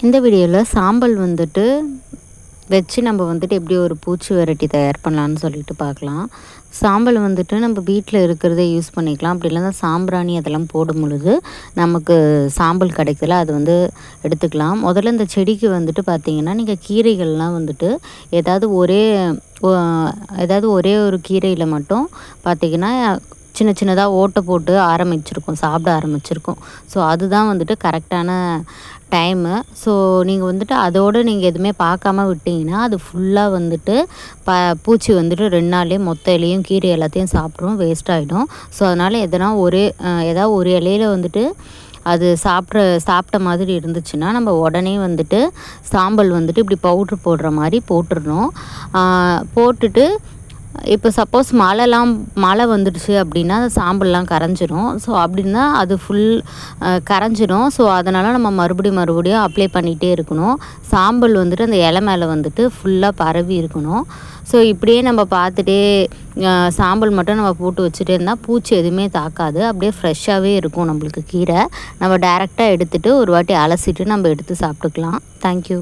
இந்த வீடியோவில் சாம்பல் வந்துட்டு வச்சு நம்ம வந்துட்டு எப்படி ஒரு பூச்சி விரட்டி தயார் பண்ணலான்னு சொல்லிட்டு பார்க்கலாம். சாம்பல் வந்துட்டு நம்ம வீட்டில் இருக்கிறதே யூஸ் பண்ணிக்கலாம். அப்படி இல்லைன்னா சாம்பிராணி அதெல்லாம் போடும் பொழுது நமக்கு சாம்பல் கிடைக்கல, அது வந்து எடுத்துக்கலாம். முதல்ல இந்த செடிக்கு வந்துட்டு பார்த்திங்கன்னா நீங்கள் கீரைகள்லாம் வந்துட்டு ஏதாவது ஒரே ஒரு கீரையில் மட்டும் பார்த்திங்கன்னா சின்ன சின்னதாக ஓட்டை போட்டு சாப்பிட ஆரம்பிச்சிருக்கோம். ஸோ அதுதான் வந்துட்டு கரெக்டான டைமு. ஸோ நீங்கள் வந்துட்டு அதோடு நீங்கள் எதுவுமே பார்க்காம விட்டிங்கன்னா அது ஃபுல்லாக வந்துட்டு பூச்சி வந்துட்டு 2 நாள்லேயே மொத்த இலையும் கீரை எல்லாத்தையும் சாப்பிட்ரும், வேஸ்ட் ஆகிடும். ஸோ அதனால் ஏதாவது ஒரு இலையில் வந்துட்டு அது சாப்பிட்ட மாதிரி இருந்துச்சுன்னா நம்ம உடனே வந்துட்டு சாம்பல் வந்துட்டு இப்படி பவுட்ரு போடுற மாதிரி போட்டுடணும். போட்டுட்டு இப்போ சப்போஸ் மழை வந்துடுச்சு அப்படின்னா அந்த சாம்பல்லாம் கரைஞ்சிரும். ஸோ அப்படின்னா அது கரைஞ்சிரும். ஸோ அதனால் நம்ம மறுபடியும் அப்ளை பண்ணிகிட்டே இருக்கணும். சாம்பல் வந்துட்டு அந்த இலை மேலே வந்துட்டு ஃபுல்லாக பரவி இருக்கணும். ஸோ இப்படியே நம்ம பார்த்துட்டே சாம்பல் மட்டும் நம்ம போட்டு வச்சுட்டே இருந்தால் பூச்சி எதுவுமே தாக்காது, அப்படியே ஃப்ரெஷ்ஷாகவே இருக்கும். நம்மளுக்கு கீரை நம்ம டைரெக்டாக எடுத்துகிட்டு ஒரு வாட்டி அலசிட்டு நம்ம எடுத்து சாப்பிட்டுக்கலாம். தேங்க்யூ.